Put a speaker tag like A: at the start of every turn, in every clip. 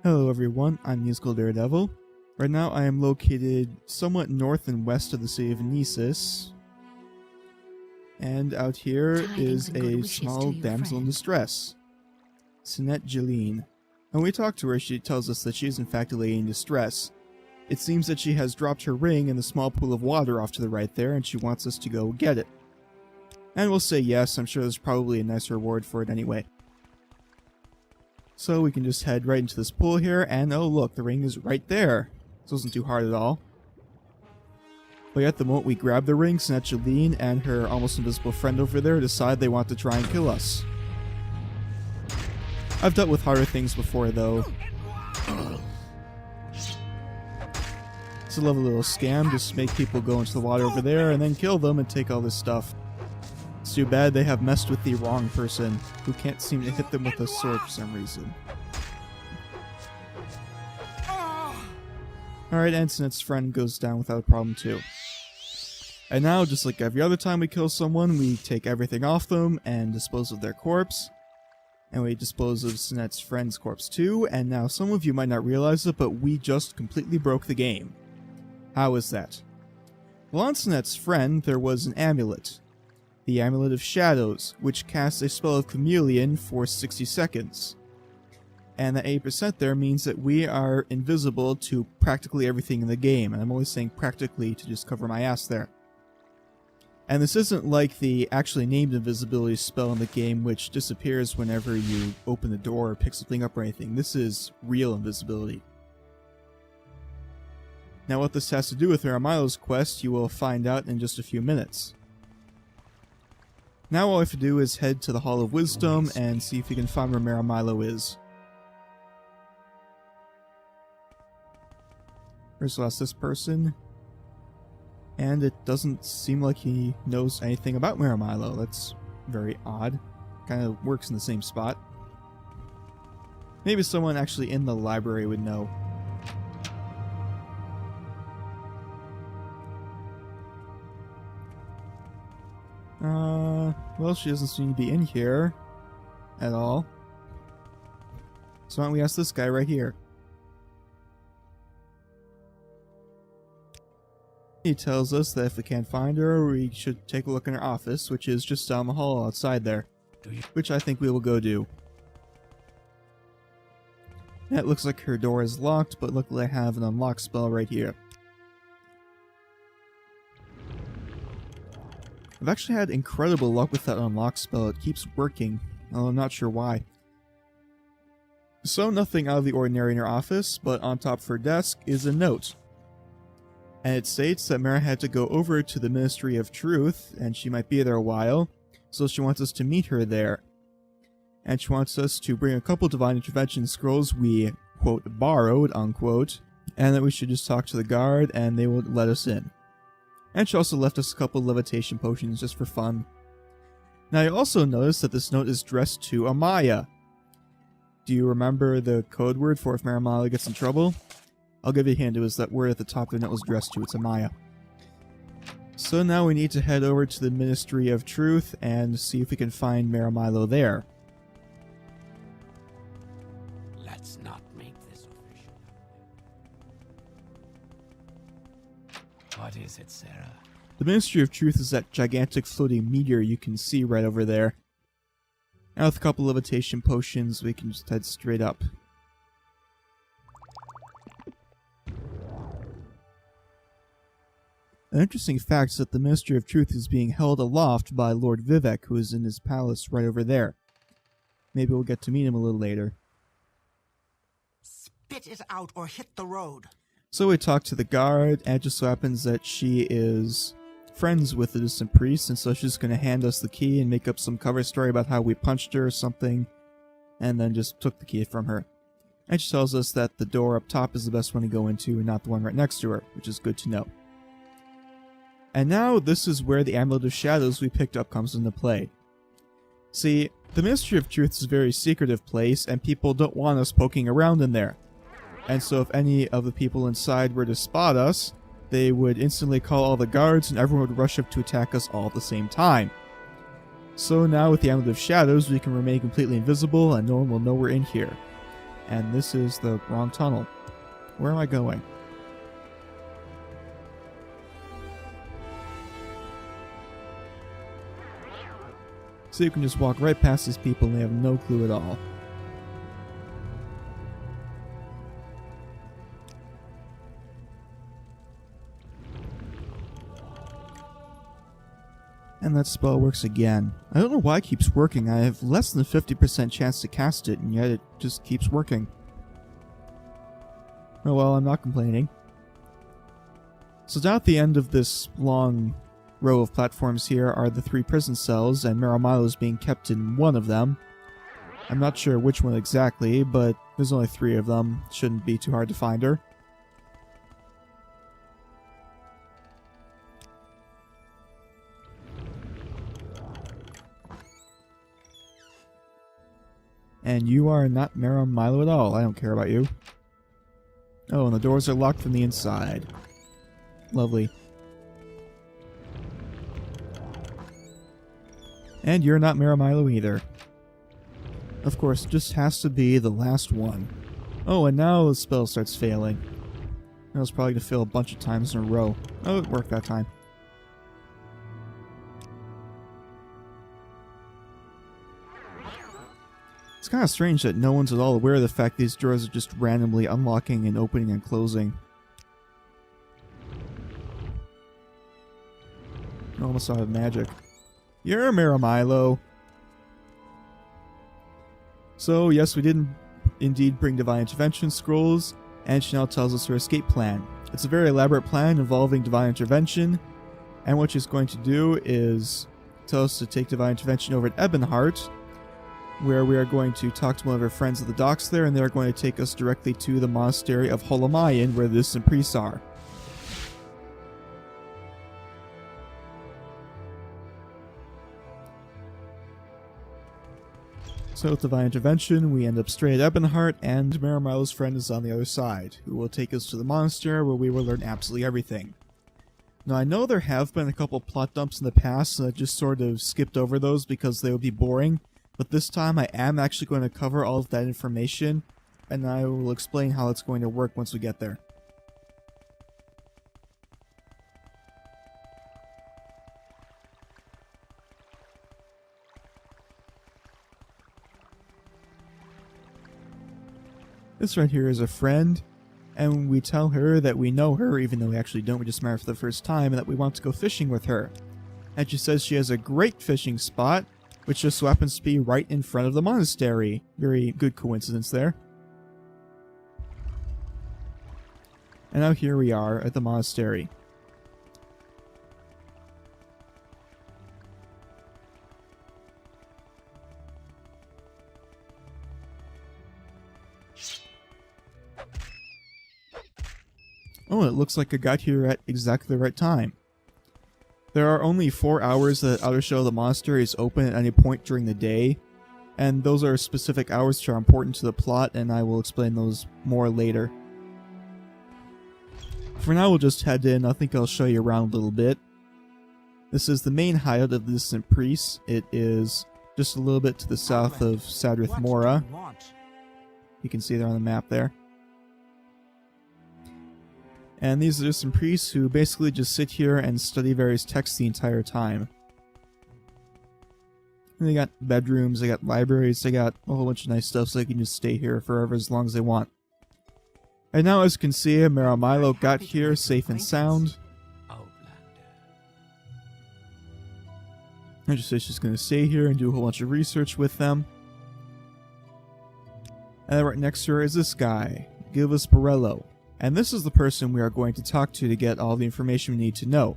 A: Hello everyone, I'm Musical Daredevil. Right now I am located somewhat north and west of the city of Nisus. And out here is a small damsel in distress, Sinette Jeline. When we talk to her, she tells us that she is in fact a lady in distress. It seems that she has dropped her ring in the small pool of water off to the right there, and she wants us to go get it. And we'll say yes, I'm sure there's probably a nice reward for it anyway. So we can just head right into this pool here, and oh look, the ring is right there. This wasn't too hard at all. But at the moment we grab the ring, Sinette Jeline and her almost invisible friend over there decide they want to try and kill us. I've dealt with harder things before though. It's a lovely little scam, just make people go into the water over there and then kill them and take all this stuff. It's too bad they have messed with the wrong person, who can't seem to hit them with a sword for some reason. Alright, and Sinette's friend goes down without a problem too. And now, just like every other time we kill someone, we take everything off them and dispose of their corpse. And we dispose of Sinette's friend's corpse too, and now some of you might not realize it, but we just completely broke the game. How is that? Well, on Sinette's friend, there was an amulet. The Amulet of Shadows, which casts a spell of Chameleon for 60 seconds. And that 8% there means that we are invisible to practically everything in the game, and I'm only saying practically to just cover my ass there. And this isn't like the actually named invisibility spell in the game, which disappears whenever you open the door or pick something up or anything. This is real invisibility. Now what this has to do with Milo's quest, you will find out in just a few minutes. Now all we have to do is head to the Hall of Wisdom and see if we can find where Milo is. First lost this person. And it doesn't seem like he knows anything about Milo. That's very odd. Kind of works in the same spot. Maybe someone actually in the library would know. Well, she doesn't seem to be in here at all. So why don't we ask this guy right here? He tells us that if we can't find her, we should take a look in her office, which is just down the hall outside there. Which I think we will go do. And it looks like her door is locked, but luckily I have an unlock spell right here. I've actually had incredible luck with that unlock spell. It keeps working, although I'm not sure why. So nothing out of the ordinary in her office, but on top of her desk is a note. And it states that Maram had to go over to the Ministry of Truth, and she might be there a while, so she wants us to meet her there. And she wants us to bring a couple Divine Intervention scrolls we, quote, borrowed, unquote, and that we should just talk to the guard and they will let us in. And she also left us a couple levitation potions just for fun. Now you also notice that this note is addressed to Amaya. Do you remember the code word for if Milo gets in trouble? I'll give you a hint, it was that word at the top the note was addressed to, it's Amaya. So now we need to head over to the Ministry of Truth and see if we can find Milo there.
B: Let's not make this official. What is it, Sarah?
A: The Ministry of Truth is that gigantic floating meteor you can see right over there. Now with a couple levitation potions, we can just head straight up. An interesting fact is that the Ministry of Truth is being held aloft by Lord Vivek, who is in his palace right over there. Maybe we'll get to meet him a little later.
C: Spit it out or hit the road.
A: So we talk to the guard, and it just so happens that she is friends with the distant priest, and so she's going to hand us the key and make up some cover story about how we punched her or something, and then just took the key from her. And she tells us that the door up top is the best one to go into and not the one right next to her, which is good to know. And now this is where the Amulet of Shadows we picked up comes into play. See, the Ministry of Truth is a very secretive place, and people don't want us poking around in there. And so if any of the people inside were to spot us, they would instantly call all the guards and everyone would rush up to attack us all at the same time. So now with the Amulet of Shadows, we can remain completely invisible and no one will know we're in here. And this is the wrong tunnel. Where am I going? So you can just walk right past these people and they have no clue at all. And that spell works again. I don't know why it keeps working. I have less than a 50% chance to cast it, and yet it just keeps working. Oh well, I'm not complaining. So down at the end of this long row of platforms here are the 3 prison cells, and Milo is being kept in one of them. I'm not sure which one exactly, but there's only 3 of them. Shouldn't be too hard to find her. And you are not Maram Milo at all. I don't care about you. Oh, and the doors are locked from the inside. Lovely. And you're not Maram Milo either. Of course, it just has to be the last one. Oh, and now the spell starts failing. I was probably going to fail a bunch of times in a row. Oh, it worked that time. It's kind of strange that no one's at all aware of the fact these doors are just randomly unlocking and opening and closing. Almost out of magic. You're Milo. So, yes, we did indeed bring Divine Intervention scrolls, and she now tells us her escape plan. It's a very elaborate plan involving Divine Intervention, and what she's going to do is tell us to take Divine Intervention over at Ebonheart, where we are going to talk to one of our friends at the docks there, and they're going to take us directly to the monastery of Holamayan, where the distant priests are. So with Divine Intervention, we end up straight at Ebonheart, and Milo's friend is on the other side, who will take us to the monastery where we will learn absolutely everything. Now I know there have been a couple plot dumps in the past, and I just sort of skipped over those because they would be boring, but this time I am actually going to cover all of that information, and I will explain how it's going to work once we get there. This right here is a friend, and we tell her that we know her, even though we actually don't, we just met her for the first time, and that we want to go fishing with her. And she says she has a great fishing spot, which just so happens to be right in front of the monastery. Very good coincidence there. And now here we are at the monastery. Oh, it looks like I got here at exactly the right time. There are only 4 hours that Outer Shell of the Monastery is open at any point during the day, and those are specific hours which are important to the plot, and I will explain those more later. For now, we'll just head in. I think I'll show you around a little bit. This is the main hideout of the Distant Priests. It is just a little bit to the south of Sadrith Mora. You can see there on the map there. And these are some priests who basically just sit here and study various texts the entire time. And they got bedrooms, they got libraries, they got a whole bunch of nice stuff so they can just stay here forever as long as they want. And now as you can see, Milo got here safe and sound. And just says she's going to stay here and do a whole bunch of research with them. And then right next to her is this guy, Gilvis Borello. And this is the person we are going to talk to get all the information we need to know.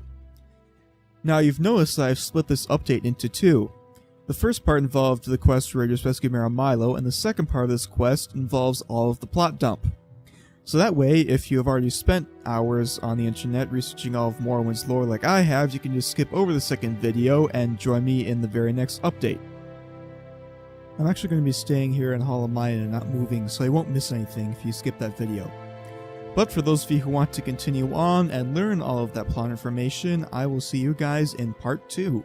A: Now you've noticed that I've split this update into 2. The first part involved the quest to just rescue Milo, and the second part of this quest involves all of the plot dump. So that way, if you have already spent hours on the internet researching all of Morrowind's lore like I have, you can just skip over the second video and join me in the very next update. I'm actually going to be staying here in Holamayan and not moving, so I won't miss anything if you skip that video. But for those of you who want to continue on and learn all of that plot information, I will see you guys in part 2.